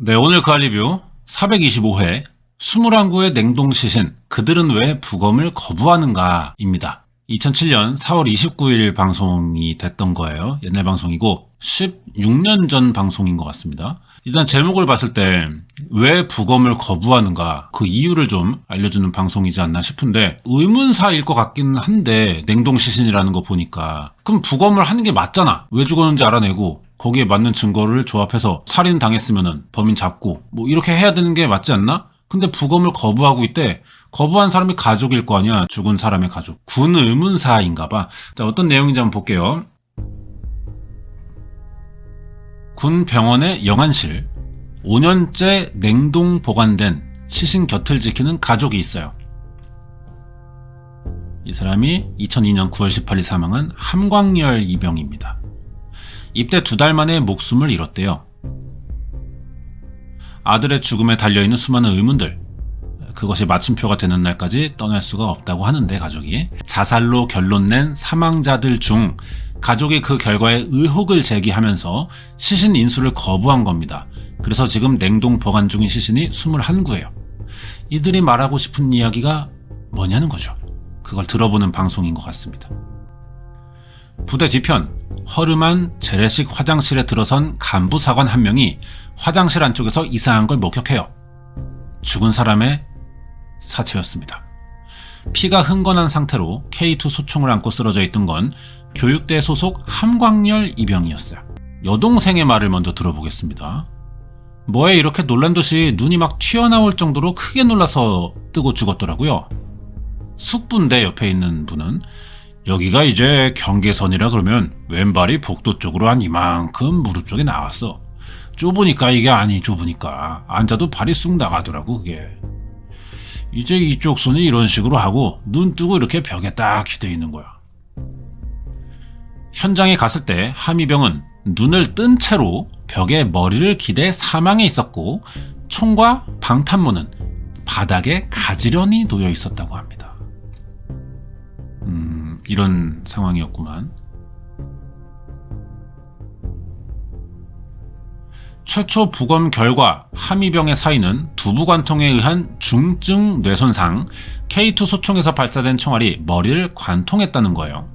네, 오늘 그 할 리뷰 425회 21구의 냉동시신 그들은 왜 부검을 거부하는가 입니다. 2007년 4월 29일 방송이 됐던 거예요. 옛날 방송이고 16년 전 방송인 것 같습니다. 일단 제목을 봤을 때 왜 부검을 거부하는가 그 이유를 좀 알려주는 방송이지 않나 싶은데 의문사일 것 같긴 한데 냉동시신이라는 거 보니까 그럼 부검을 하는 게 맞잖아. 왜 죽었는지 알아내고 거기에 맞는 증거를 조합해서 살인 당했으면은 범인 잡고 뭐 이렇게 해야 되는 게 맞지 않나? 근데 부검을 거부하고 있대. 거부한 사람이 가족일 거 아니야. 죽은 사람의 가족. 군 의문사인가 봐. 자, 어떤 내용인지 한번 볼게요. 군 병원의 영안실. 5년째 냉동 보관된 시신 곁을 지키는 가족이 있어요. 이 사람이 2002년 9월 18일 사망한 함광열 이병입니다. 입대 2달 만에 목숨을 잃었대요. 아들의 죽음에 달려있는 수많은 의문들, 그것이 마침표가 되는 날까지 떠날 수가 없다고 하는데 가족이 자살로 결론낸 사망자들 중 가족이 그 결과에 의혹을 제기하면서 시신 인수를 거부한 겁니다. 그래서 지금 냉동 보관 중인 시신이 21구예요. 이들이 말하고 싶은 이야기가 뭐냐는 거죠. 그걸 들어보는 방송인 것 같습니다. 부대 뒤편 허름한 재래식 화장실에 들어선 간부 사관 한 명이 화장실 안쪽에서 이상한 걸 목격해요. 죽은 사람의 사체였습니다. 피가 흥건한 상태로 K2 소총을 안고 쓰러져 있던 건 교육대 소속 함광열 이병이었어요. 여동생의 말을 먼저 들어보겠습니다. 뭐에 이렇게 놀란 듯이 눈이 막 튀어나올 정도로 크게 놀라서 뜨고 죽었더라고요. 숙부인데 옆에 있는 분은 여기가 이제 경계선이라 그러면 왼발이 복도 쪽으로 한 이만큼 무릎 쪽에 나왔어. 좁으니까 이게 아니 좁으니까 앉아도 발이 쑥 나가더라고 그게. 이제 이쪽 손이 이런 식으로 하고 눈 뜨고 이렇게 벽에 딱 기대 있는 거야. 현장에 갔을 때 함이병은 눈을 뜬 채로 벽에 머리를 기대 사망해 있었고 총과 방탄모는 바닥에 가지런히 놓여 있었다고 합니다. 이런 상황이었구만. 최초 부검 결과 함이병의 사인은 두부관통에 의한 중증 뇌손상, K2 소총에서 발사된 총알이 머리를 관통했다는 거예요.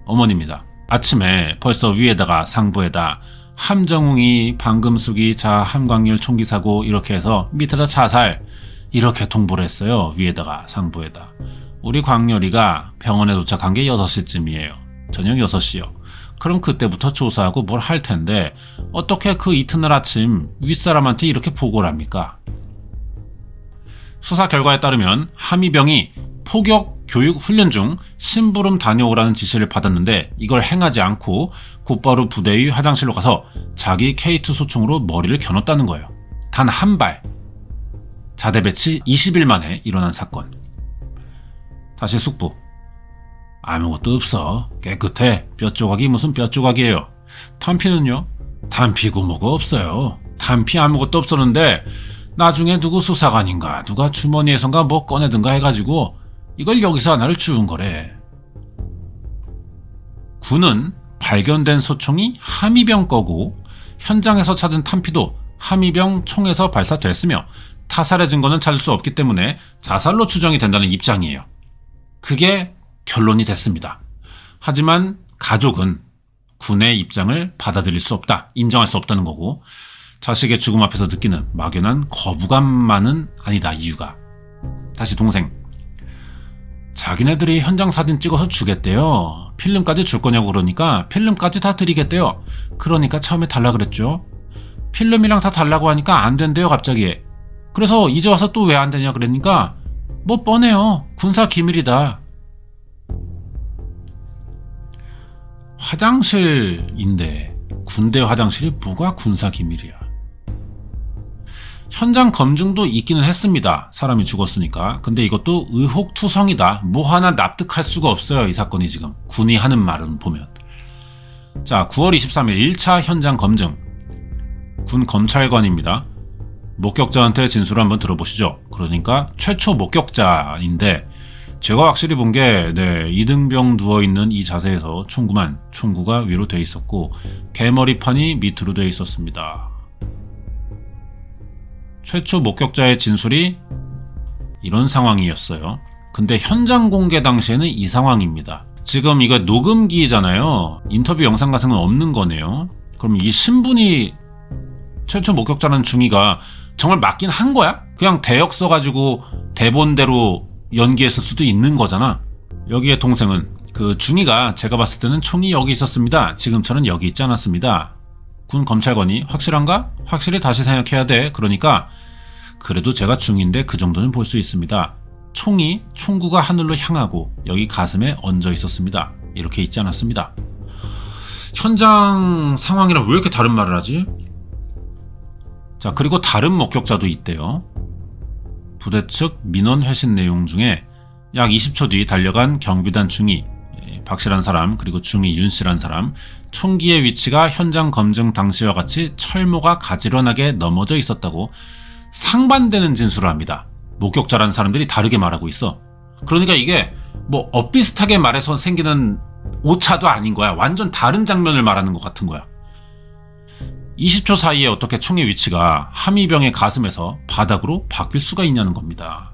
어머니입니다. 아침에 벌써 위에다가 상부에다 함정웅이 방금숙이 자 함광열 총기 사고 이렇게 해서 밑에다 자살 이렇게 통보를 했어요. 위에다가 상부에다. 우리 광열이가 병원에 도착한 게 6시쯤이에요. 저녁 6시요. 그럼 그때부터 조사하고 뭘 할 텐데 어떻게 그 이튿날 아침 윗사람한테 이렇게 보고를 합니까? 수사 결과에 따르면 함이병이 포격 교육 훈련 중 심부름 다녀오라는 지시를 받았는데 이걸 행하지 않고 곧바로 부대의 화장실로 가서 자기 K2 소총으로 머리를 겨눴다는 거예요. 단 한 발. 자대 배치 20일 만에 일어난 사건. 다시 숙부. 아무것도 없어. 깨끗해. 뼈 조각이 무슨 뼈 조각이에요. 탄피는요? 탄피고 뭐가 없어요. 탄피 아무것도 없었는데 나중에 누구 수사관인가 누가 주머니에선가 뭐 꺼내든가 해가지고 이걸 여기서 하나를 주운 거래. 군은 발견된 소총이 함이병 거고 현장에서 찾은 탄피도 함이병 총에서 발사됐으며 타살의 증거는 찾을 수 없기 때문에 자살로 추정이 된다는 입장이에요. 그게 결론이 됐습니다. 하지만 가족은 군의 입장을 받아들일 수 없다, 인정할 수 없다는 거고 자식의 죽음 앞에서 느끼는 막연한 거부감만은 아니다. 이유가. 다시 동생. 자기네들이 현장 사진 찍어서 주겠대요. 필름까지 줄 거냐고 그러니까 필름까지 다 드리겠대요. 그러니까 처음에 달라 그랬죠. 필름이랑 다 달라고 하니까 안 된대요 갑자기. 그래서 이제 와서 또 왜 안 되냐 그러니까 뭐 뻔해요. 군사 기밀이다. 화장실인데 군대 화장실이 뭐가 군사 기밀이야. 현장 검증도 있기는 했습니다. 사람이 죽었으니까. 근데 이것도 의혹투성이다. 뭐 하나 납득할 수가 없어요. 이 사건이 지금. 군이 하는 말은 보면. 자, 9월 23일 1차 현장 검증. 군 검찰관입니다. 목격자한테 진술을 한번 들어보시죠. 그러니까 최초 목격자인데 제가 확실히 본 게 이등병 누워있는 이 자세에서 총구가 위로 돼 있었고 개머리판이 밑으로 돼 있었습니다. 최초 목격자의 진술이 이런 상황이었어요. 근데 현장 공개 당시에는 이 상황입니다. 지금 이거 녹음기잖아요. 인터뷰 영상 같은 건 없는 거네요. 그럼 이 신분이 최초 목격자라는 중이가 정말 맞긴 한 거야? 그냥 대역 써가지고 대본대로 연기했을 수도 있는 거잖아. 여기에 동생은 그 중이가 제가 봤을 때는 총이 여기 있었습니다. 지금처럼 여기 있지 않았습니다. 군 검찰관이 확실한가? 확실히 다시 생각해야 돼. 그러니까 그래도 제가 중인데 그 정도는 볼 수 있습니다. 총구가 하늘로 향하고 여기 가슴에 얹어 있었습니다. 이렇게 있지 않았습니다. 현장 상황이랑 왜 이렇게 다른 말을 하지? 자, 그리고 다른 목격자도 있대요. 부대 측 민원 회신 내용 중에 약 20초 뒤 달려간 경비단 중위, 박씨란 사람, 그리고 중위 윤씨란 사람, 총기의 위치가 현장 검증 당시와 같이 철모가 가지런하게 넘어져 있었다고 상반되는 진술을 합니다. 목격자라는 사람들이 다르게 말하고 있어. 그러니까 이게 뭐 엇비슷하게 말해서 생기는 오차도 아닌 거야. 완전 다른 장면을 말하는 것 같은 거야. 20초 사이에 어떻게 총의 위치가 함의병의 가슴에서 바닥으로 바뀔 수가 있냐는 겁니다.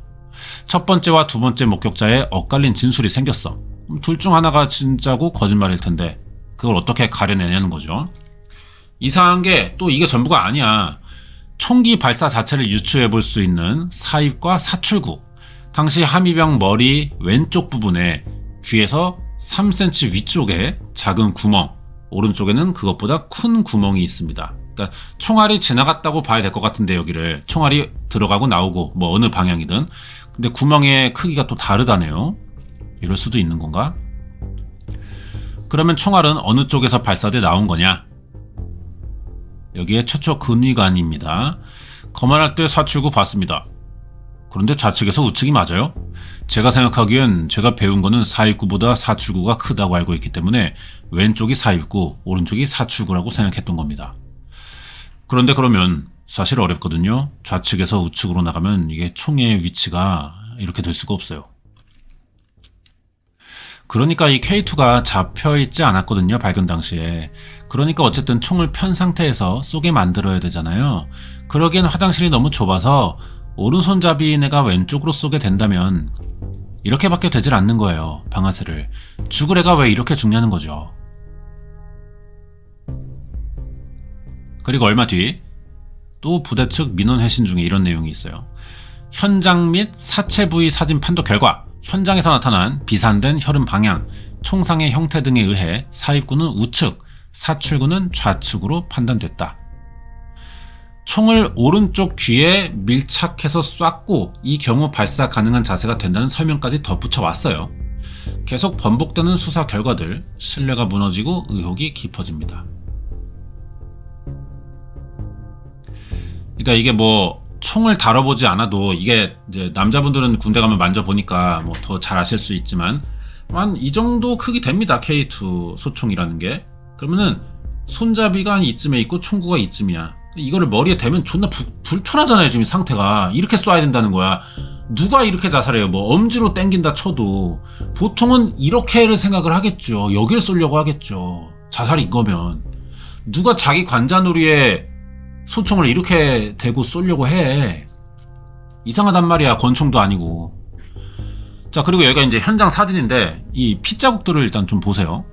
첫 번째와 두 번째 목격자의 엇갈린 진술이 생겼어. 둘 중 하나가 진짜고 거짓말일 텐데 그걸 어떻게 가려내냐는 거죠. 이상한 게 또 이게 전부가 아니야. 총기 발사 자체를 유추해 볼 수 있는 사입과 사출구. 당시 함의병 머리 왼쪽 부분에 귀에서 3cm 위쪽에 작은 구멍, 오른쪽에는 그것보다 큰 구멍이 있습니다. 그러니까 총알이 지나갔다고 봐야 될 것 같은데 여기를 총알이 들어가고 나오고 뭐 어느 방향이든 근데 구멍의 크기가 또 다르다네요. 이럴 수도 있는 건가? 그러면 총알은 어느 쪽에서 발사돼 나온 거냐? 여기에 최초 근위관입니다. 검안할 때 사출구 봤습니다. 그런데 좌측에서 우측이 맞아요? 제가 생각하기엔 제가 배운 거는 사입구보다 사출구가 크다고 알고 있기 때문에 왼쪽이 사입구, 오른쪽이 사출구라고 생각했던 겁니다. 그런데 그러면 사실 어렵거든요. 좌측에서 우측으로 나가면 이게 총의 위치가 이렇게 될 수가 없어요. 그러니까 이 K2가 잡혀있지 않았거든요. 발견 당시에. 그러니까 어쨌든 총을 편 상태에서 쏘게 만들어야 되잖아요. 그러기엔 화장실이 너무 좁아서 오른손잡이인 애가 왼쪽으로 쏘게 된다면 이렇게밖에 되질 않는 거예요. 방아쇠를. 죽을 애가 왜 이렇게 죽냐는 거죠. 그리고 얼마 뒤 또 부대 측 민원 회신 중에 이런 내용이 있어요. 현장 및 사체 부위 사진 판독 결과 현장에서 나타난 비산된 혈흔 방향, 총상의 형태 등에 의해 사입구는 우측, 사출구는 좌측으로 판단됐다. 총을 오른쪽 귀에 밀착해서 쐈고 이 경우 발사 가능한 자세가 된다는 설명까지 덧붙여 왔어요. 계속 번복되는 수사 결과들, 신뢰가 무너지고 의혹이 깊어집니다. 그러니까 이게 뭐 총을 다뤄보지 않아도 이게 이제 남자분들은 군대 가면 만져보니까 뭐 더 잘 아실 수 있지만 한 이 정도 크기 됩니다. K2 소총이라는 게. 그러면은 손잡이가 한 이쯤에 있고 총구가 이쯤이야. 이거를 머리에 대면 존나 불편하잖아요. 지금 상태가. 이렇게 쏴야 된다는 거야. 누가 이렇게 자살해요. 뭐 엄지로 땡긴다 쳐도 보통은 이렇게를 생각을 하겠죠. 여길 쏘려고 하겠죠. 자살인 거면. 누가 자기 관자놀이에 소총을 이렇게 대고 쏘려고 해. 이상하단 말이야. 권총도 아니고. 자, 그리고 여기가 이제 현장 사진인데 이 핏자국들을 일단 좀 보세요.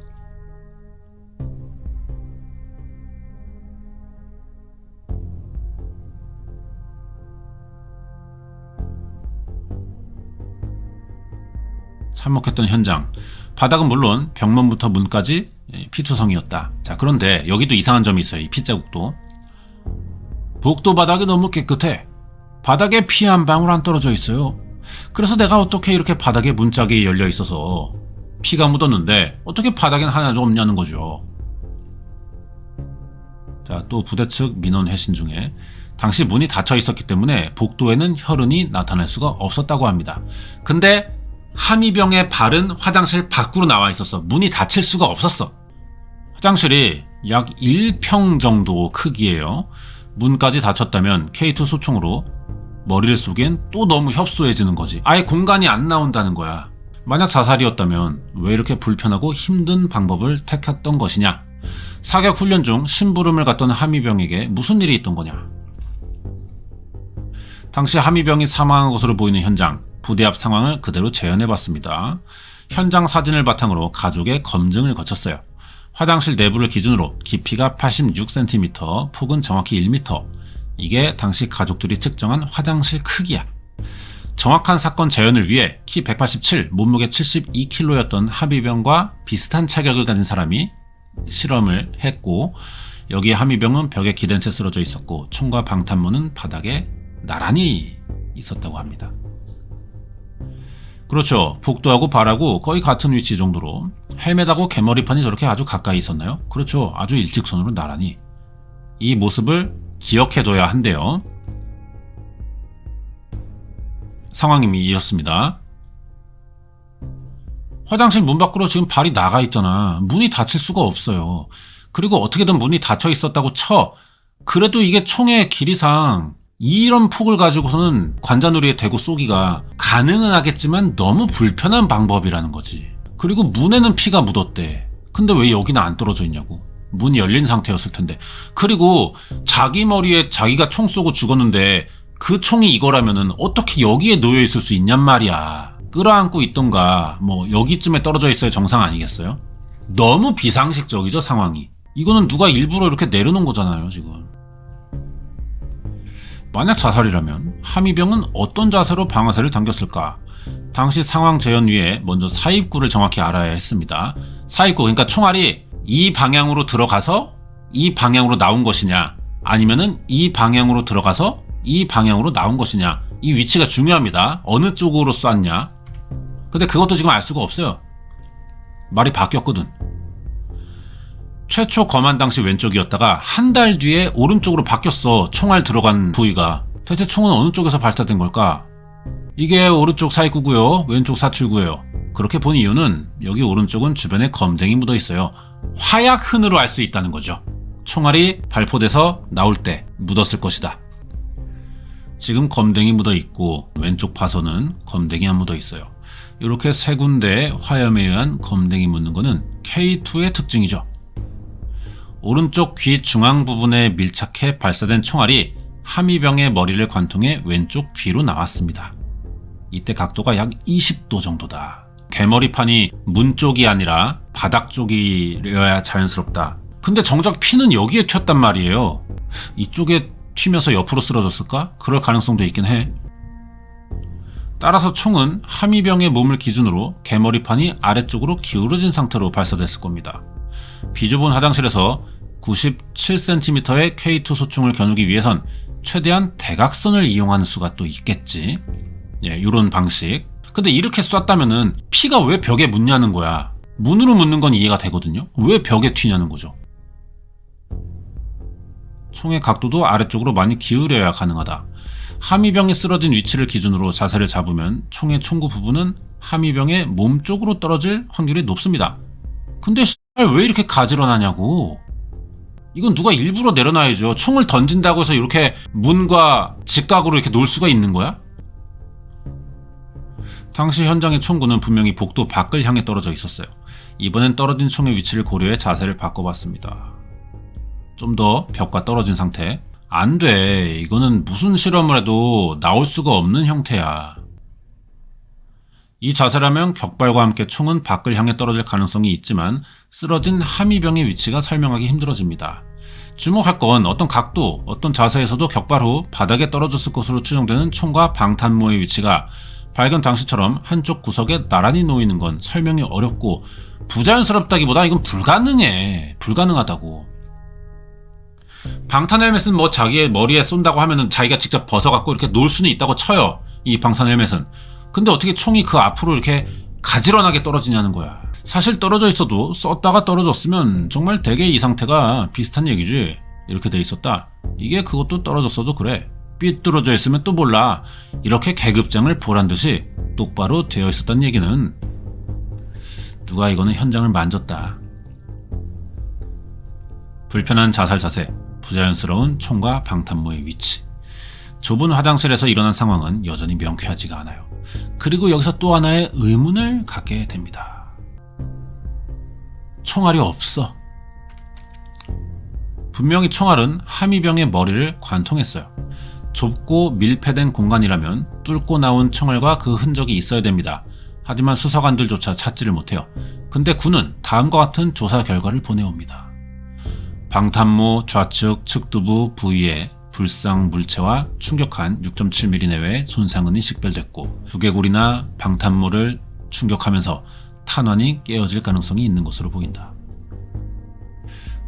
참혹했던 현장. 바닥은 물론 벽면부터 문까지 피투성이었다. 자, 그런데 여기도 이상한 점이 있어요. 이 핏자국도. 복도 바닥이 너무 깨끗해. 바닥에 피 한 방울 안 떨어져 있어요. 그래서 내가 어떻게 이렇게 바닥에 문짝이 열려 있어서 피가 묻었는데 어떻게 바닥엔 하나도 없냐는 거죠. 자, 또 부대 측 민원 회신 중에 당시 문이 닫혀 있었기 때문에 복도에는 혈흔이 나타날 수가 없었다고 합니다. 근데 함의병의 발은 화장실 밖으로 나와 있었어. 문이 닫힐 수가 없었어. 화장실이 약 1평 정도 크기예요. 문까지 닫혔다면 K2 소총으로 머리를 쏘기엔 또 너무 협소해지는 거지. 아예 공간이 안 나온다는 거야. 만약 자살이었다면 왜 이렇게 불편하고 힘든 방법을 택했던 것이냐. 사격 훈련 중 심부름을 갔던 함의병에게 무슨 일이 있던 거냐. 당시 함의병이 사망한 것으로 보이는 현장, 부대 앞 상황을 그대로 재현해봤습니다. 현장 사진을 바탕으로 가족의 검증을 거쳤어요. 화장실 내부를 기준으로 깊이가 86cm, 폭은 정확히 1m. 이게 당시 가족들이 측정한 화장실 크기야. 정확한 사건 재현을 위해 키 187, 몸무게 72kg였던 함의병과 비슷한 체격을 가진 사람이 실험을 했고, 여기에 함의병은 벽에 기댄 채 쓰러져 있었고 총과 방탄모는 바닥에 나란히 있었다고 합니다. 그렇죠. 복도하고 발하고 거의 같은 위치 정도로. 헬멧하고 개머리판이 저렇게 아주 가까이 있었나요? 그렇죠. 아주 일직선으로 나란히. 이 모습을 기억해둬야 한대요. 상황이 이렇습니다. 화장실 문 밖으로 지금 발이 나가 있잖아. 문이 닫힐 수가 없어요. 그리고 어떻게든 문이 닫혀 있었다고 쳐. 그래도 이게 총의 길이상 이런 폭을 가지고서는 관자놀이에 대고 쏘기가 가능은 하겠지만 너무 불편한 방법이라는 거지. 그리고 문에는 피가 묻었대. 근데 왜 여기는 안 떨어져 있냐고. 문이 열린 상태였을 텐데. 그리고 자기 머리에 자기가 총 쏘고 죽었는데 그 총이 이거라면은 어떻게 여기에 놓여 있을 수 있냔 말이야. 끌어안고 있던가 뭐 여기쯤에 떨어져 있어야 정상 아니겠어요? 너무 비상식적이죠, 상황이. 이거는 누가 일부러 이렇게 내려놓은 거잖아요, 지금. 만약 자살이라면 함의병은 어떤 자세로 방아쇠를 당겼을까? 당시 상황 재현 위에 먼저 사입구를 정확히 알아야 했습니다. 사입구, 그러니까 총알이 이 방향으로 들어가서 이 방향으로 나온 것이냐, 아니면은 이 방향으로 들어가서 이 방향으로 나온 것이냐. 이 위치가 중요합니다. 어느 쪽으로 쐈냐. 근데 그것도 지금 알 수가 없어요. 말이 바뀌었거든. 최초 검안 당시 왼쪽이었다가 한 달 뒤에 오른쪽으로 바뀌었어. 총알 들어간 부위가. 대체 총은 어느 쪽에서 발사된 걸까? 이게 오른쪽 사입구고요, 왼쪽 사출구예요. 그렇게 본 이유는 여기 오른쪽은 주변에 검댕이 묻어 있어요. 화약 흔으로 알 수 있다는 거죠. 총알이 발포돼서 나올 때 묻었을 것이다. 지금 검댕이 묻어 있고 왼쪽 파선은 검댕이 안 묻어 있어요. 이렇게 세 군데 화염에 의한 검댕이 묻는 거는 K2의 특징이죠. 오른쪽 귀 중앙 부분에 밀착해 발사된 총알이 함의병의 머리를 관통해 왼쪽 귀로 나왔습니다. 이때 각도가 약 20도 정도다. 개머리판이 문 쪽이 아니라 바닥 쪽이어야 자연스럽다. 근데 정작 피는 여기에 튀었단 말이에요. 이쪽에 튀면서 옆으로 쓰러졌을까? 그럴 가능성도 있긴 해. 따라서 총은 함의병의 몸을 기준으로 개머리판이 아래쪽으로 기울어진 상태로 발사됐을 겁니다. 비좁은 화장실에서 97cm의 K2 소총을 겨누기 위해선 최대한 대각선을 이용하는 수가 또 있겠지. 예, 요런 방식. 근데 이렇게 쐈다면은 피가 왜 벽에 묻냐는 거야. 문으로 묻는 건 이해가 되거든요. 왜 벽에 튀냐는 거죠. 총의 각도도 아래쪽으로 많이 기울여야 가능하다. 함의병이 쓰러진 위치를 기준으로 자세를 잡으면 총의 총구 부분은 함의병의 몸 쪽으로 떨어질 확률이 높습니다. 근데 왜 이렇게 가지런하냐고. 이건 누가 일부러 내려놔야죠. 총을 던진다고 해서 이렇게 문과 직각으로 이렇게 놓을 수가 있는 거야? 당시 현장의 총구는 분명히 복도 밖을 향해 떨어져 있었어요. 이번엔 떨어진 총의 위치를 고려해 자세를 바꿔봤습니다. 좀 더 벽과 떨어진 상태. 안 돼. 이거는 무슨 실험을 해도 나올 수가 없는 형태야. 이 자세라면 격발과 함께 총은 밖을 향해 떨어질 가능성이 있지만 쓰러진 함의병의 위치가 설명하기 힘들어집니다. 주목할 건 어떤 각도, 어떤 자세에서도 격발 후 바닥에 떨어졌을 것으로 추정되는 총과 방탄모의 위치가 발견 당시처럼 한쪽 구석에 나란히 놓이는 건 설명이 어렵고 부자연스럽다기보다 이건 불가능해. 불가능하다고. 방탄 헬멧은 뭐 자기의 머리에 쏜다고 하면은 자기가 직접 벗어갖고 이렇게 놓을 수는 있다고 쳐요. 이 방탄 헬멧은. 근데 어떻게 총이 그 앞으로 이렇게 가지런하게 떨어지냐는 거야. 사실 떨어져 있어도 썼다가 떨어졌으면 정말 대개 이 상태가 비슷한 얘기지. 이렇게 돼 있었다. 이게 그것도 떨어졌어도 그래. 삐뚤어져 있으면 또 몰라. 이렇게 계급장을 보란듯이 똑바로 되어 있었다는 얘기는 누가 이거는 현장을 만졌다. 불편한 자살 자세, 부자연스러운 총과 방탄모의 위치. 좁은 화장실에서 일어난 상황은 여전히 명쾌하지가 않아요. 그리고 여기서 또 하나의 의문을 갖게 됩니다. 총알이 없어. 분명히 총알은 함의병의 머리를 관통했어요. 좁고 밀폐된 공간이라면 뚫고 나온 총알과 그 흔적이 있어야 됩니다. 하지만 수사관들조차 찾지를 못해요. 근데 군은 다음과 같은 조사 결과를 보내옵니다. 방탄모 좌측 측두부 부위에 불상 물체와 충격한 6.7mm 내외의 손상은이 식별됐고 두개골이나 방탄모를 충격하면서 탄환이 깨어질 가능성이 있는 것으로 보인다.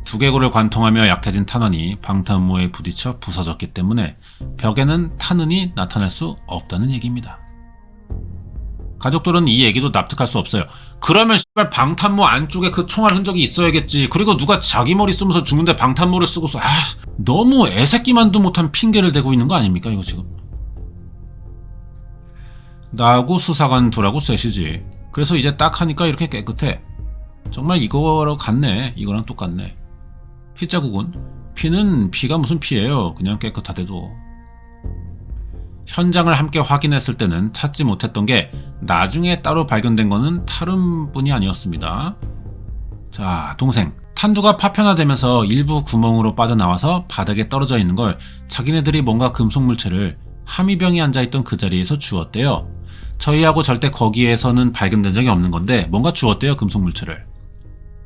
두개골을 관통하며 약해진 탄환이 방탄모에 부딪혀 부서졌기 때문에 벽에는 탄흔이 나타날 수 없다는 얘기입니다. 가족들은 이 얘기도 납득할 수 없어요. 그러면 방탄모 안쪽에 그 총알 흔적이 있어야겠지. 그리고 누가 자기 머리 쓰면서 죽는데 방탄모를 쓰고서 너무 애새끼만도 못한 핑계를 대고 있는 거 아닙니까 이거 지금. 나하고 수사관 둘하고 셋이지. 그래서 이제 딱 하니까 이렇게 깨끗해. 정말 이거랑 같네. 이거랑 똑같네. 피자국은 피는 피가 무슨 피예요. 그냥 깨끗하대도. 현장을 함께 확인했을 때는 찾지 못했던 게 나중에 따로 발견된 거는 다름뿐이 아니었습니다. 자, 동생. 탄두가 파편화되면서 일부 구멍으로 빠져나와서 바닥에 떨어져 있는 걸 자기네들이 뭔가 금속 물체를 하미병이 앉아있던 그 자리에서 주웠대요. 저희하고 절대 거기에서는 발견된 적이 없는 건데 뭔가 주웠대요, 금속 물체를.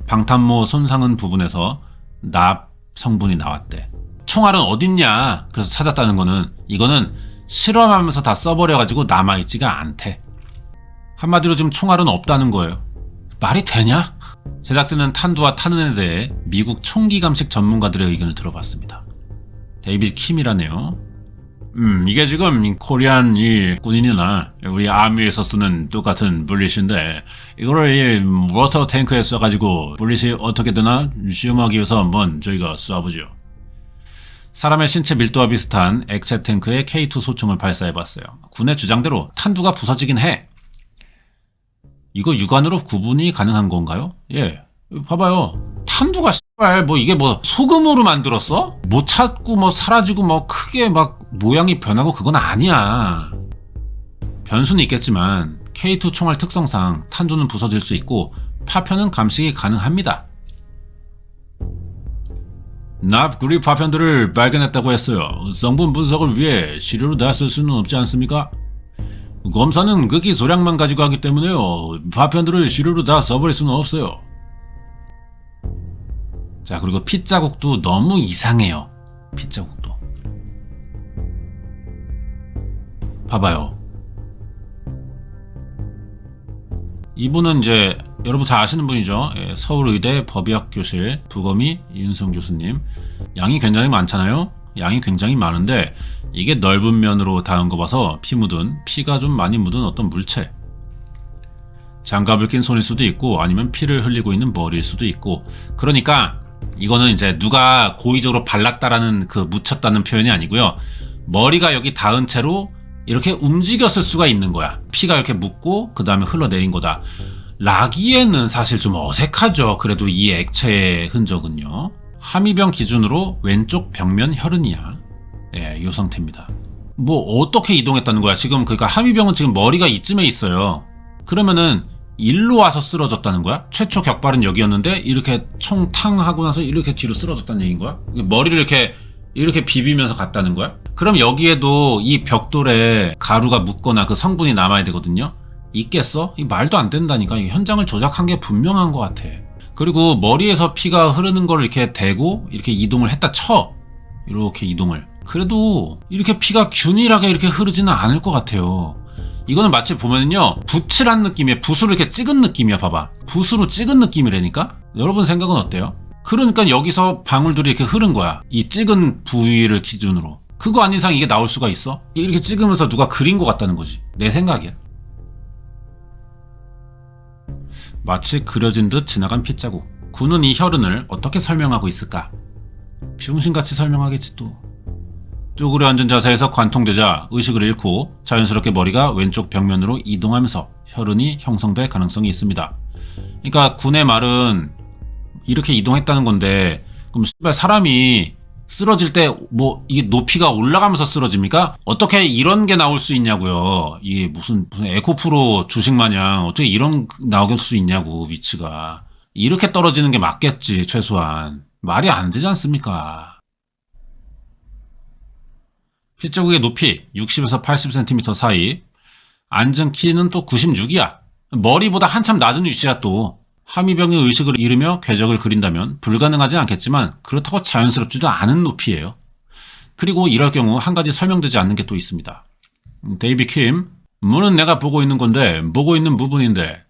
방탄모 손상은 부분에서 납 성분이 나왔대. 총알은 어딨냐? 그래서 찾았다는 거는 이거는 실험하면서 다 써버려가지고 남아있지가 않대. 한마디로 지금 총알은 없다는 거예요. 말이 되냐? 제작진은 탄두와 탄흔에 대해 미국 총기 감식 전문가들의 의견을 들어봤습니다. 데이비드 킴이라네요. 이게 지금 코리안 이 군인이나 우리 아미에서 쓰는 똑같은 불릿인데 이거를 이 워터 탱크에 써가지고 불릿이 어떻게 되나 시험하기 위해서 한번 저희가 쏴보죠. 사람의 신체 밀도와 비슷한 액체 탱크에 K2 소총을 발사해봤어요. 군의 주장대로 탄두가 부서지긴 해. 이거 육안으로 구분이 가능한 건가요? 예, 봐봐요. 탄두가 뭐 이게 뭐 소금으로 만들었어? 못 찾고 뭐 사라지고 뭐 크게 막 모양이 변하고 그건 아니야. 변수는 있겠지만 K2 총알 특성상 탄두는 부서질 수 있고 파편은 감식이 가능합니다. 납구리 파편들을 발견했다고 했어요. 성분 분석을 위해 시료로 다 쓸 수는 없지 않습니까? 검사는 극히 소량만 가지고 하기 때문에요. 파편들을 시료로 다 써버릴 수는 없어요. 자, 그리고 핏자국도 너무 이상해요. 핏자국도. 봐봐요. 이분은 이제 여러분 잘 아시는 분이죠. 예, 서울의대 법의학 교실 부검이 이윤성 교수님. 양이 굉장히 많잖아요. 양이 굉장히 많은데 이게 넓은 면으로 닿은 거 봐서 피가 좀 많이 묻은 어떤 물체. 장갑을 낀 손일 수도 있고 아니면 피를 흘리고 있는 머리일 수도 있고. 그러니까 이거는 이제 누가 고의적으로 발랐다라는 그 묻혔다는 표현이 아니고요. 머리가 여기 닿은 채로 이렇게 움직였을 수가 있는 거야. 피가 이렇게 묻고 그 다음에 흘러내린 거다. 라기에는 사실 좀 어색하죠. 그래도 이 액체의 흔적은요. 하미병 기준으로 왼쪽 벽면 혈흔이야. 예, 이 상태입니다. 뭐 어떻게 이동했다는 거야? 지금 그러니까 하미병은 지금 머리가 이쯤에 있어요. 그러면은 일로 와서 쓰러졌다는 거야? 최초 격발은 여기였는데 이렇게 총탕 하고 나서 이렇게 뒤로 쓰러졌다는 얘기인 거야? 머리를 이렇게 비비면서 갔다는 거야? 그럼 여기에도 이 벽돌에 가루가 묻거나 그 성분이 남아야 되거든요? 있겠어? 이 말도 안 된다니까. 이 현장을 조작한 게 분명한 것 같아. 그리고 머리에서 피가 흐르는 걸 이렇게 대고 이렇게 이동을 했다 쳐. 이렇게 이동을. 그래도 이렇게 피가 균일하게 이렇게 흐르지는 않을 것 같아요. 이거는 마치 보면은요, 붓칠한 느낌이야. 붓으로 이렇게 찍은 느낌이야. 봐봐. 붓으로 찍은 느낌이라니까? 여러분 생각은 어때요? 그러니까 여기서 방울들이 이렇게 흐른 거야. 이 찍은 부위를 기준으로. 그거 아닌 이상 이게 나올 수가 있어? 이렇게 찍으면서 누가 그린 것 같다는 거지. 내 생각이야. 마치 그려진 듯 지나간 핏자국. 군은 이 혈흔을 어떻게 설명하고 있을까? 병신같이 설명하겠지 또. 쪼그려 앉은 자세에서 관통되자 의식을 잃고 자연스럽게 머리가 왼쪽 벽면으로 이동하면서 혈흔이 형성될 가능성이 있습니다. 그러니까 군의 말은 이렇게 이동했다는 건데, 그럼 사람이 쓰러질 때 뭐 이게 높이가 올라가면서 쓰러집니까? 어떻게 이런 게 나올 수 있냐고요. 이게 무슨 에코프로 주식 마냥 어떻게 이런 나올 수 있냐고. 위치가 이렇게 떨어지는 게 맞겠지. 최소한 말이 안 되지 않습니까? 핏자국의 높이 60에서 80cm 사이, 앉은 키는 또 96이야. 머리보다 한참 낮은 위치야 또. 함의병의 의식을 잃으며 궤적을 그린다면 불가능하진 않겠지만 그렇다고 자연스럽지도 않은 높이예요. 그리고 이럴 경우 한 가지 설명되지 않는 게 또 있습니다. 데이비 킴, 문은 내가 보고 있는 건데 보고 있는 부분인데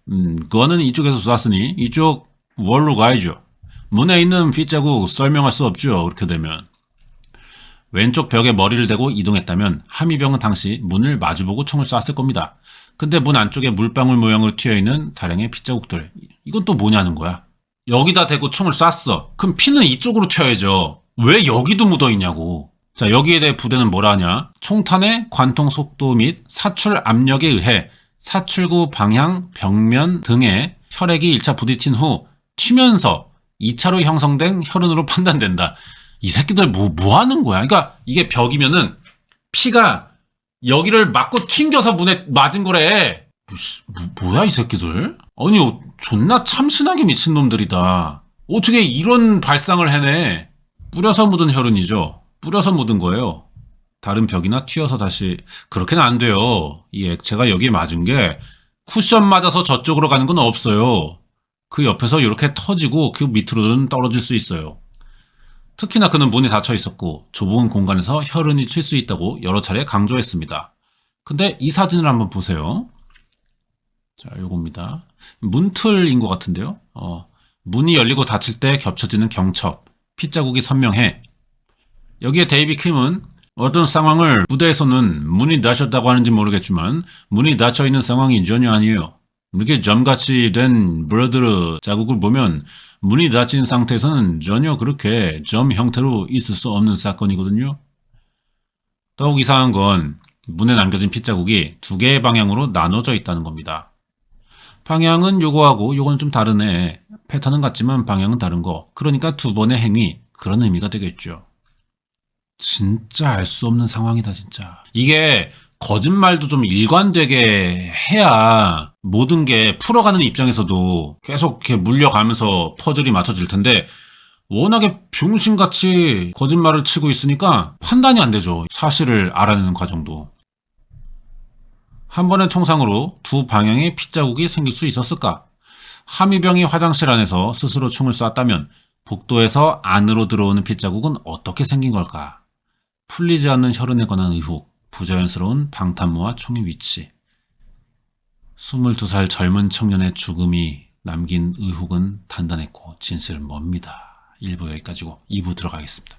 그거는 이쪽에서 쐈으니 이쪽 월로 가야죠. 문에 있는 핏자국 설명할 수 없죠. 그렇게 되면. 왼쪽 벽에 머리를 대고 이동했다면 함의병은 당시 문을 마주보고 총을 쐈을 겁니다. 근데 문 안쪽에 물방울 모양으로 튀어있는 다량의 핏자국들, 이건 또 뭐냐는 거야. 여기다 대고 총을 쐈어. 그럼 피는 이쪽으로 튀어야죠. 왜 여기도 묻어있냐고. 자, 여기에 대해 부대는 뭐라 하냐. 총탄의 관통 속도 및 사출 압력에 의해 사출구 방향, 벽면 등에 혈액이 1차 부딪힌 후 튀면서 2차로 형성된 혈흔으로 판단된다. 이 새끼들 뭐 하는 거야? 그러니까 이게 벽이면은 피가 여기를 맞고 튕겨서 문에 맞은 거래. 뭐야 이 새끼들? 아니 존나 참신하게 미친놈들이다. 어떻게 이런 발상을 해내. 뿌려서 묻은 혈흔이죠. 뿌려서 묻은 거예요. 다른 벽이나 튀어서 다시. 그렇게는 안 돼요. 이 액체가 여기에 맞은 게 쿠션 맞아서 저쪽으로 가는 건 없어요. 그 옆에서 이렇게 터지고 그 밑으로는 떨어질 수 있어요. 특히나 그는 문이 닫혀 있었고 좁은 공간에서 혈흔이 칠 수 있다고 여러 차례 강조했습니다. 근데 이 사진을 한번 보세요. 자, 요겁니다. 문틀인 것 같은데요. 문이 열리고 닫힐 때 겹쳐지는 경첩, 핏자국이 선명해. 여기에 데이비 킴은 어떤 상황을 부대에서는 문이 닫혔다고 하는지 모르겠지만 문이 닫혀 있는 상황이 전혀 아니에요. 이렇게 점같이 된 블러드 자국을 보면 문이 닫힌 상태에서는 전혀 그렇게 점 형태로 있을 수 없는 사건이거든요. 더욱 이상한 건 문에 남겨진 핏자국이 두 개의 방향으로 나눠져 있다는 겁니다. 방향은 요거하고 요거는 좀 다르네. 패턴은 같지만 방향은 다른 거. 그러니까 두 번의 행위, 그런 의미가 되겠죠. 진짜 알 수 없는 상황이다 진짜. 이게 거짓말도 좀 일관되게 해야 모든 게 풀어가는 입장에서도 계속 이렇게 물려가면서 퍼즐이 맞춰질 텐데 워낙에 병신같이 거짓말을 치고 있으니까 판단이 안 되죠. 사실을 알아내는 과정도. 한 번의 총상으로 두 방향의 핏자국이 생길 수 있었을까? 함의병이 화장실 안에서 스스로 총을 쐈다면 복도에서 안으로 들어오는 핏자국은 어떻게 생긴 걸까? 풀리지 않는 혈흔에 관한 의혹, 부자연스러운 방탄모와 총의 위치. 22살 젊은 청년의 죽음이 남긴 의혹은 단단했고 진실은 멉니다. 1부 여기까지고 2부 들어가겠습니다.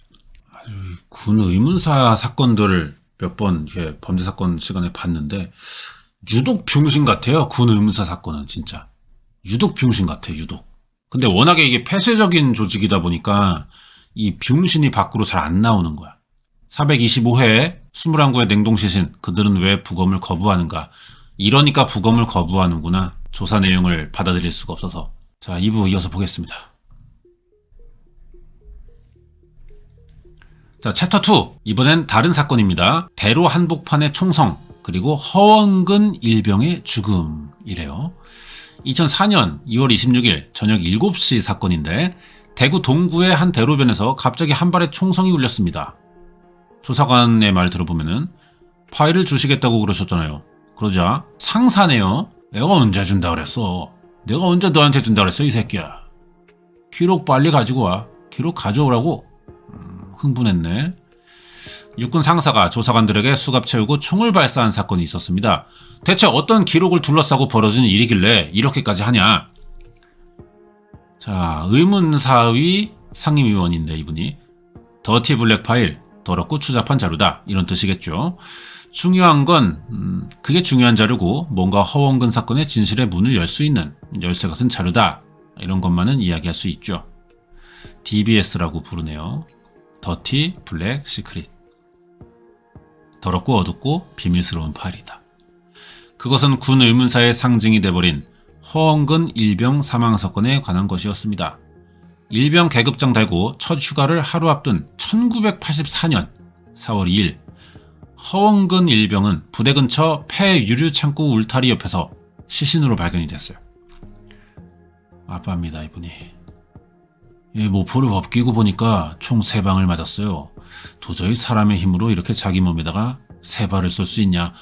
군 의문사 사건들을 몇 번 범죄 사건 시간에 봤는데 유독 병신 같아요. 군 의문사 사건은 진짜 유독 병신 같아. 유독. 근데 워낙에 이게 폐쇄적인 조직이다 보니까 이 병신이 밖으로 잘 안 나오는 거야. 425회 21구의 냉동시신, 그들은 왜 부검을 거부하는가. 이러니까 부검을 거부하는구나. 조사 내용을 받아들일 수가 없어서. 자, 2부 이어서 보겠습니다. 자, 챕터 2. 이번엔 다른 사건입니다. 대로 한복판의 총성, 그리고 허원근 일병의 죽음이래요. 2004년 2월 26일 저녁 7시 사건인데 대구 동구의 한 대로변에서 갑자기 한 발의 총성이 울렸습니다. 조사관의 말 들어보면은 파일을 주시겠다고 그러셨잖아요. 그러자 상사네요. 내가 언제 준다 그랬어. 내가 언제 너한테 준다 그랬어 이 새끼야. 기록 빨리 가지고 와. 기록 가져오라고. 흥분했네. 육군 상사가 조사관들에게 수갑 채우고 총을 발사한 사건이 있었습니다. 대체 어떤 기록을 둘러싸고 벌어진 일이길래 이렇게까지 하냐. 자, 의문사의 상임위원인데 이분이 더티 블랙 파일, 더럽고 추잡한 자료다 이런 뜻이겠죠. 중요한 건 그게 중요한 자료고 뭔가 허원근 사건의 진실의 문을 열 수 있는 열쇠 같은 자료다 이런 것만은 이야기할 수 있죠. DBS라고 부르네요. 더티 블랙 시크릿. 더럽고 어둡고 비밀스러운 파일이다. 그것은 군 의문사의 상징이 돼버린 허원근 일병 사망 사건에 관한 것이었습니다. 일병 계급장 달고 첫 휴가를 하루 앞둔 1984년 4월 2일 허원근 일병은 부대 근처 폐유류 창고 울타리 옆에서 시신으로 발견이 됐어요. 아빠입니다 이분이. 모포를 벗기고 보니까 총 3방을 맞았어요. 도저히 사람의 힘으로 이렇게 자기 몸에다가 3발을 쏠 수 있냐.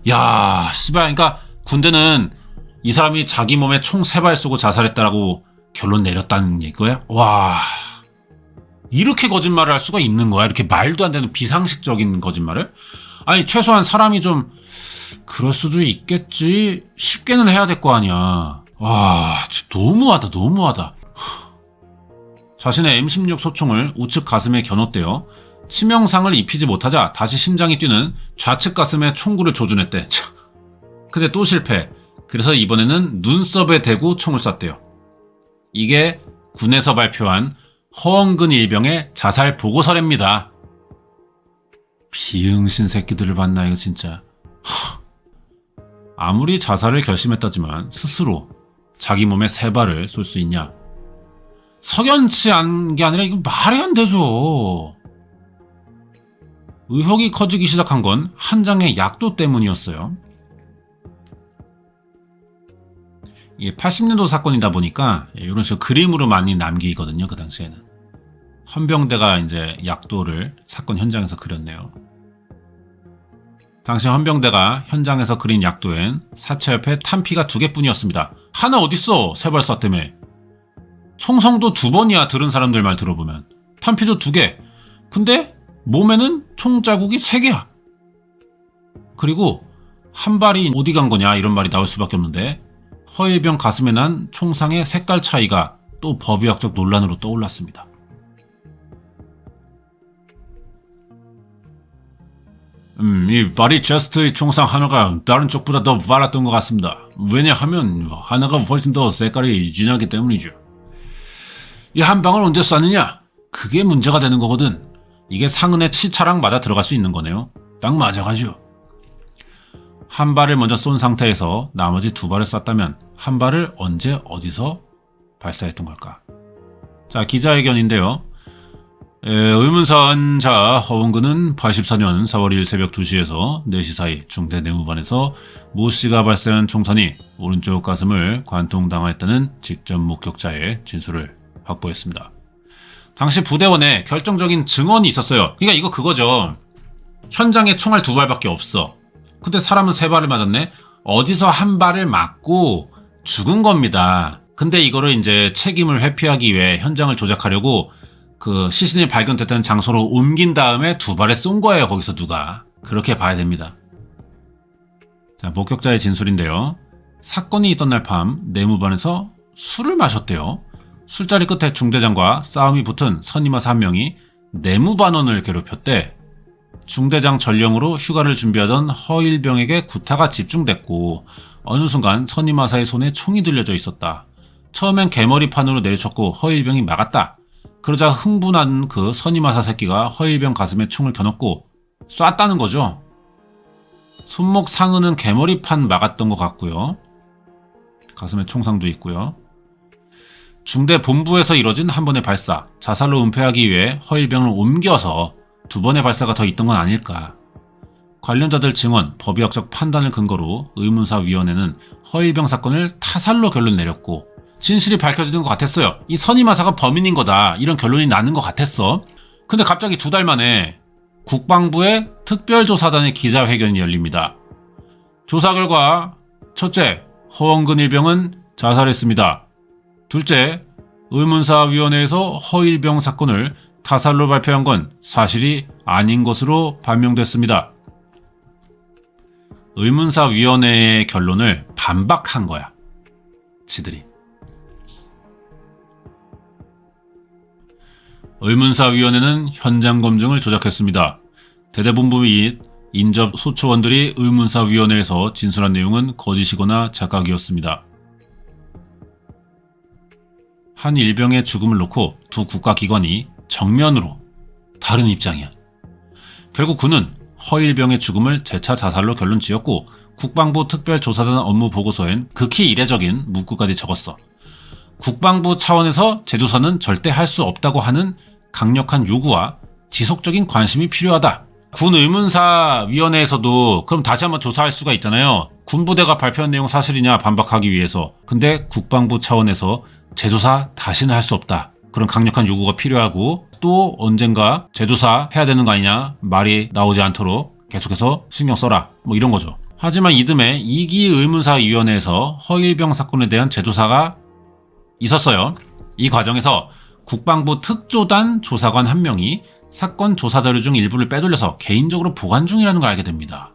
야, 씨발. 그러니까 군대는 이 사람이 자기 몸에 총 3발 쏘고 자살했다라고 결론 내렸다는 얘기야? 와, 이렇게 거짓말을 할 수가 있는 거야? 이렇게 말도 안 되는 비상식적인 거짓말을? 아니, 최소한 사람이 좀 그럴 수도 있겠지 쉽게는 해야 될 거 아니야. 와, 진짜 너무하다. 자신의 M16 소총을 우측 가슴에 겨눴대요. 치명상을 입히지 못하자 다시 심장이 뛰는 좌측 가슴에 총구를 조준했대. 근데 또 실패. 그래서 이번에는 눈썹에 대고 총을 쐈대요. 이게 군에서 발표한 허원근 일병의 자살 보고서랍니다. 비응신 새끼들을 봤나 이거 진짜. 아무리 자살을 결심했다지만 스스로 자기 몸에 3발을 쏠 수 있냐. 석연치 않은 게 아니라 이거 말이 안 되죠. 의혹이 커지기 시작한 건 한 장의 약도 때문이었어요. 이게 80년도 사건이다 보니까 이런 식으로 그림으로 많이 남기거든요. 그 당시에는. 헌병대가 이제 약도를 사건 현장에서 그렸네요. 당시 헌병대가 현장에서 그린 약도엔 사체 옆에 탄피가 2개뿐이었습니다. 하나 어딨어? 3발 쐈다며. 총성도 2번이야. 들은 사람들 말 들어보면. 탄피도 2개. 근데 몸에는 총자국이 3개야. 그리고 한 발이 어디 간 거냐 이런 말이 나올 수밖에 없는데 허일병 가슴에 난 총상의 색깔 차이가 또 법의학적 논란으로 떠올랐습니다. 이 바리체스트의 총상 하나가 다른 쪽보다 더 빨랐던 것 같습니다. 왜냐하면 하나가 훨씬 더 색깔이 진하기 때문이죠. 이 한 방을 언제 쐈느냐? 그게 문제가 되는 거거든. 이게 상은의 시차랑 맞아 들어갈 수 있는 거네요. 딱 맞아가지고. 한 발을 먼저 쏜 상태에서 나머지 2발을 쐈다면 한 발을 언제 어디서 발사했던 걸까? 자, 기자회견인데요. 의문사원자 허원근은 84년 4월 1일 새벽 2시에서 4시 사이 중대 내무반에서 모 씨가 발사한 총선이 오른쪽 가슴을 관통당했다는 직접 목격자의 진술을 확보했습니다. 당시 부대원에 결정적인 증언이 있었어요. 그러니까 이거 그거죠. 현장에 총알 2발밖에 없어. 근데 사람은 3발을 맞았네. 어디서 한 발을 맞고 죽은 겁니다. 근데 이거를 이제 책임을 회피하기 위해 현장을 조작하려고 그 시신이 발견됐다는 장소로 옮긴 다음에 2발을 쏜 거예요. 거기서 누가. 그렇게 봐야 됩니다. 자, 목격자의 진술인데요. 사건이 있던 날 밤 내무반에서 술을 마셨대요. 술자리 끝에 중대장과 싸움이 붙은 선임하사 한 명이 내무반원을 괴롭혔대. 중대장 전령으로 휴가를 준비하던 허일병에게 구타가 집중됐고 어느 순간 선임하사의 손에 총이 들려져 있었다. 처음엔 개머리판으로 내리쳤고 허일병이 막았다. 그러자 흥분한 그 선임하사 새끼가 허일병 가슴에 총을 겨눴고 쐈다는 거죠. 손목 상은은 개머리판 막았던 것 같고요. 가슴에 총상도 있고요. 중대 본부에서 이뤄진 한 번의 발사, 자살로 은폐하기 위해 허일병을 옮겨서 2번의 발사가 더 있던 건 아닐까. 관련자들 증언, 법의학적 판단을 근거로 의문사위원회는 허일병 사건을 타살로 결론 내렸고 진실이 밝혀지는 것 같았어요. 이 선임하사가 범인인 거다. 이런 결론이 나는 것 같았어. 근데 갑자기 2달 만에 국방부의 특별조사단의 기자회견이 열립니다. 조사 결과 첫째, 허원근 일병은 자살했습니다. 둘째, 의문사위원회에서 허일병 사건을 타살로 발표한 건 사실이 아닌 것으로 판명됐습니다. 의문사위원회의 결론을 반박한 거야. 지들이. 의문사위원회는 현장 검증을 조작했습니다. 대대본부 및 인접 소초원들이 의문사위원회에서 진술한 내용은 거짓이거나 착각이었습니다. 한 일병의 죽음을 놓고 두 국가기관이 정면으로 다른 입장이야. 결국 군은 허일병의 죽음을 재차 자살로 결론 지었고 국방부 특별조사단 업무 보고서엔 극히 이례적인 문구까지 적었어. 국방부 차원에서 재조사는 절대 할 수 없다고 하는 강력한 요구와 지속적인 관심이 필요하다. 군 의문사위원회에서도 그럼 다시 한번 조사할 수가 있잖아요. 군부대가 발표한 내용 사실이냐 반박하기 위해서. 근데 국방부 차원에서 재조사 다시는 할 수 없다. 그런 강력한 요구가 필요하고 또 언젠가 재조사 해야 되는 거 아니냐 말이 나오지 않도록 계속해서 신경 써라 뭐 이런 거죠. 하지만 이듬해 2기 의문사위원회에서 허일병 사건에 대한 재조사가 있었어요. 이 과정에서 국방부 특조단 조사관 한 명이 사건 조사 자료 중 일부를 빼돌려서 개인적으로 보관 중이라는 걸 알게 됩니다.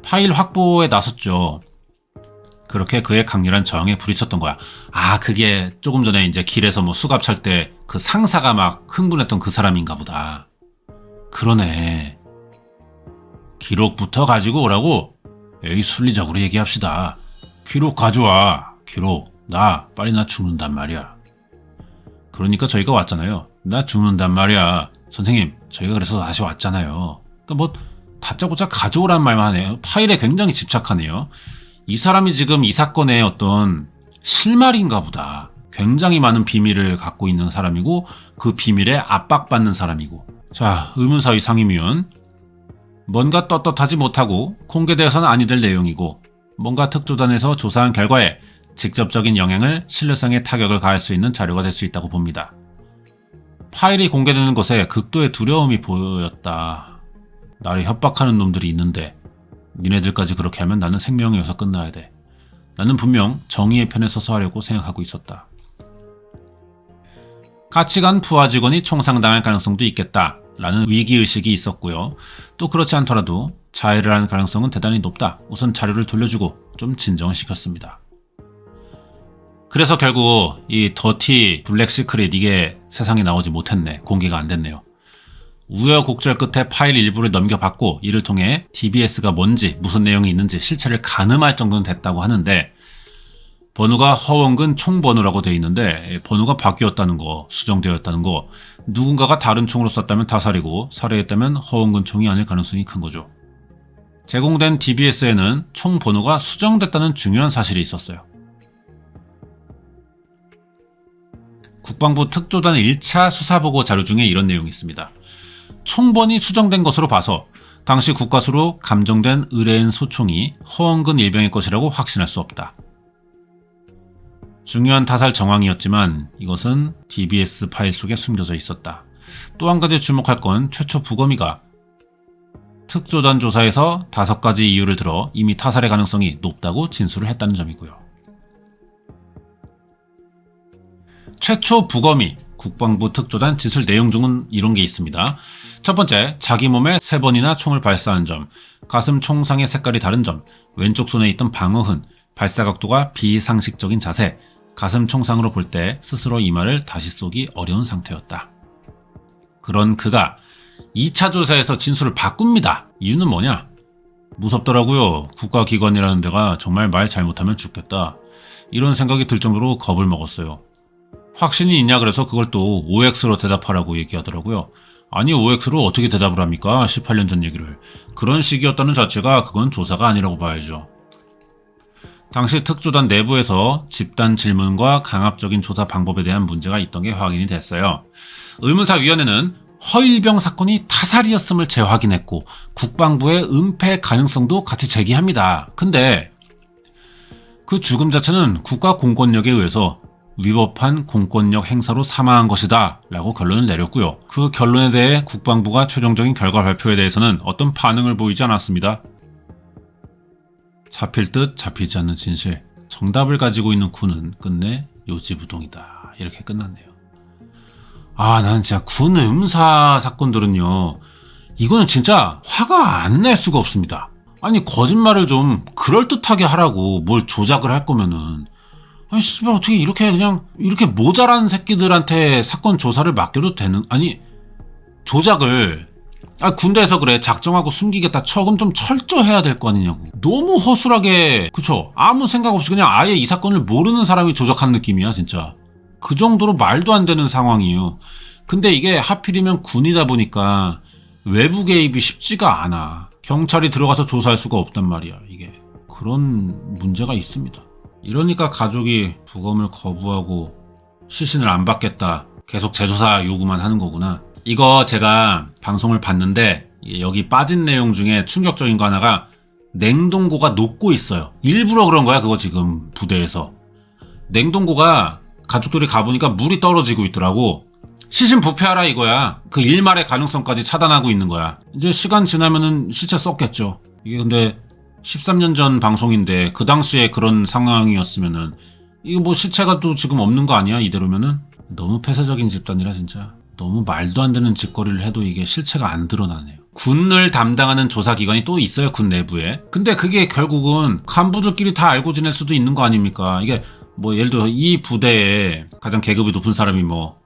파일 확보에 나섰죠. 그렇게 그의 강렬한 저항에 부딪혔던 거야. 아, 그게 조금 전에 이제 길에서 뭐 수갑 찰 때 그 상사가 막 흥분했던 그 사람인가 보다. 그러네. 기록부터 가지고 오라고? 에이, 순리적으로 얘기합시다. 기록 가져와. 기록. 빨리 나 죽는단 말이야. 그러니까 저희가 왔잖아요. 나 죽는단 말이야. 선생님, 저희가 그래서 다시 왔잖아요. 그러니까 뭐 다짜고짜 가져오란 말만 하네요. 파일에 굉장히 집착하네요. 이 사람이 지금 이 사건의 어떤 실마리인가 보다. 굉장히 많은 비밀을 갖고 있는 사람이고 그 비밀에 압박받는 사람이고. 자, 의문사위 상임위원. 뭔가 떳떳하지 못하고 공개되어서는 아니 될 내용이고 뭔가 특조단에서 조사한 결과에 직접적인 영향을 신뢰성에 타격을 가할 수 있는 자료가 될 수 있다고 봅니다. 파일이 공개되는 것에 극도의 두려움이 보였다. 나를 협박하는 놈들이 있는데 니네들까지 그렇게 하면 나는 생명이 여기서 끝나야 돼. 나는 분명 정의의 편에 서서 하려고 생각하고 있었다. 가치관 부하 직원이 총상당할 가능성도 있겠다 라는 위기의식이 있었고요. 또 그렇지 않더라도 자해를 하는 가능성은 대단히 높다. 우선 자료를 돌려주고 좀 진정을 시켰습니다. 그래서 결국 이 더티 블랙 시크릿 이게 세상에 나오지 못했네. 공개가 안 됐네요. 우여곡절 끝에 파일 일부를 넘겨받고 이를 통해 DBS가 뭔지 무슨 내용이 있는지 실체를 가늠할 정도는 됐다고 하는데 번호가 허원근 총번호라고 되어 있는데 번호가 바뀌었다는 거, 수정되었다는 거 누군가가 다른 총으로 쐈다면 타살이고 살해했다면 허원근 총이 아닐 가능성이 큰 거죠. 제공된 DBS에는 총 번호가 수정됐다는 중요한 사실이 있었어요. 국방부 특조단 1차 수사보고 자료 중에 이런 내용이 있습니다. 총번이 수정된 것으로 봐서 당시 국가수로 감정된 의뢰인 소총이 허원근 일병의 것이라고 확신할 수 없다. 중요한 타살 정황이었지만 이것은 DBS 파일 속에 숨겨져 있었다. 또 한 가지 주목할 건 최초 부검이가 특조단 조사에서 5가지 이유를 들어 이미 타살의 가능성이 높다고 진술을 했다는 점이고요. 최초 부검이 국방부 특조단 진술 내용 중은 이런 게 있습니다. 첫 번째, 자기 몸에 3번이나 총을 발사한 점, 가슴 총상의 색깔이 다른 점, 왼쪽 손에 있던 방어흔, 발사 각도가 비상식적인 자세, 가슴 총상으로 볼 때 스스로 이마를 다시 쏘기 어려운 상태였다. 그런 그가 2차 조사에서 진술을 바꿉니다. 이유는 뭐냐? 무섭더라고요. 국가기관이라는 데가 정말 말 잘못하면 죽겠다. 이런 생각이 들 정도로 겁을 먹었어요. 확신이 있냐 그래서 그걸 또 OX로 대답하라고 얘기하더라고요. 아니 OX로 어떻게 대답을 합니까? 18년 전 얘기를. 그런 식이었다는 자체가 그건 조사가 아니라고 봐야죠. 당시 특조단 내부에서 집단 질문과 강압적인 조사 방법에 대한 문제가 있던 게 확인이 됐어요. 의문사위원회는 허일병 사건이 타살이었음을 재확인했고 국방부의 은폐 가능성도 같이 제기합니다. 근데 그 죽음 자체는 국가 공권력에 의해서 위법한 공권력 행사로 사망한 것이다 라고 결론을 내렸고요. 그 결론에 대해 국방부가 최종적인 결과 발표에 대해서는 어떤 반응을 보이지 않았습니다. 잡힐 듯 잡히지 않는 진실, 정답을 가지고 있는 군은 끝내 요지부동이다. 이렇게 끝났네요. 나는 진짜 군 의문사 사건들은요, 이거는 진짜 화가 안 날 수가 없습니다. 아니 거짓말을 좀 그럴듯하게 하라고 뭘 조작을 할 거면은 아니 씨발 어떻게 이렇게 그냥 이렇게 모자란 새끼들한테 사건 조사를 맡겨도 되는 아니 조작을 군대에서 그래 작정하고 숨기겠다 쳐 그럼 좀 철저해야 될 거 아니냐고. 너무 허술하게 그쵸 아무 생각 없이 그냥 아예 이 사건을 모르는 사람이 조작한 느낌이야 진짜. 그 정도로 말도 안 되는 상황이에요. 근데 이게 하필이면 군이다 보니까 외부 개입이 쉽지가 않아. 경찰이 들어가서 조사할 수가 없단 말이야. 이게 그런 문제가 있습니다. 이러니까 가족이 부검을 거부하고 시신을 안 받겠다 계속 재조사 요구만 하는 거구나. 이거 제가 방송을 봤는데 여기 빠진 내용 중에 충격적인 거 하나가 냉동고가 녹고 있어요. 일부러 그런 거야 그거 지금 부대에서. 냉동고가 가족들이 가보니까 물이 떨어지고 있더라고. 시신부패하라 이거야. 그 일말의 가능성까지 차단하고 있는 거야. 이제 시간 지나면은 시체 썩겠죠. 이게 근데 13년 전 방송인데 그 당시에 그런 상황이었으면은 이거 뭐 시체가 또 지금 없는 거 아니야 이대로면은? 너무 폐쇄적인 집단이라 진짜. 너무 말도 안 되는 짓거리를 해도 이게 실체가 안 드러나네요. 군을 담당하는 조사기관이 또 있어요, 군 내부에. 근데 그게 결국은 간부들끼리 다 알고 지낼 수도 있는 거 아닙니까? 이게 뭐 예를 들어 이 부대에 가장 계급이 높은 사람이 뭐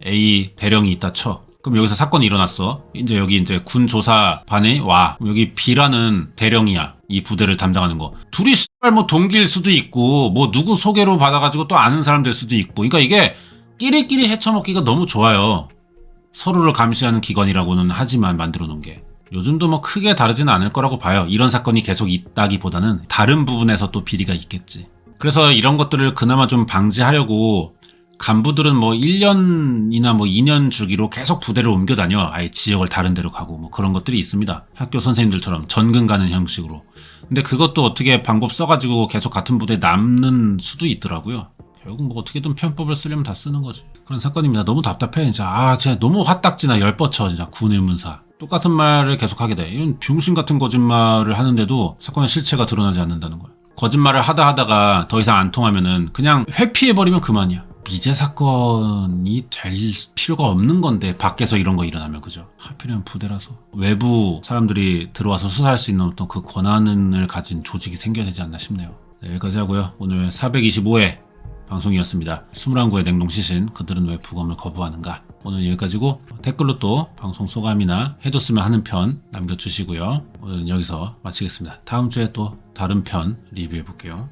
A 대령이 있다 쳐. 그럼 여기서 사건이 일어났어. 이제 여기 이제 군 조사반에 와. 여기 B라는 대령이야. 이 부대를 담당하는 거. 둘이 씨발 뭐 동기일 수도 있고 뭐 누구 소개로 받아가지고 또 아는 사람 될 수도 있고. 그러니까 이게 끼리끼리 헤쳐먹기가 너무 좋아요. 서로를 감시하는 기관이라고는 하지만 만들어 놓은 게. 요즘도 뭐 크게 다르지는 않을 거라고 봐요. 이런 사건이 계속 있다기보다는 다른 부분에서 또 비리가 있겠지. 그래서 이런 것들을 그나마 좀 방지하려고 간부들은 뭐 1년이나 뭐 2년 주기로 계속 부대를 옮겨 다녀. 아예 지역을 다른 데로 가고 뭐 그런 것들이 있습니다. 학교 선생님들처럼 전근 가는 형식으로. 근데 그것도 어떻게 방법 써가지고 계속 같은 부대에 남는 수도 있더라고요. 결국 뭐 어떻게든 편법을 쓰려면 다 쓰는 거지. 그런 사건입니다. 너무 답답해 진짜. 진짜 너무 화딱지나 열뻗쳐 진짜. 군 의문사 똑같은 말을 계속하게 돼. 이런 병신 같은 거짓말을 하는데도 사건의 실체가 드러나지 않는다는 거야. 거짓말을 하다가 더 이상 안 통하면은 그냥 회피해버리면 그만이야. 미제 사건이 될 필요가 없는 건데 밖에서 이런 거 일어나면 그죠. 하필이면 부대라서 외부 사람들이 들어와서 수사할 수 있는 어떤 그 권한을 가진 조직이 생겨야 되지 않나 싶네요. 네, 여기까지 하고요. 오늘 425회 방송이었습니다. 21구의 냉동시신 그들은 왜 부검을 거부하는가. 오늘 여기까지고 댓글로 또 방송 소감이나 해줬으면 하는 편 남겨주시고요. 오늘은 여기서 마치겠습니다. 다음 주에 또 다른 편 리뷰해볼게요.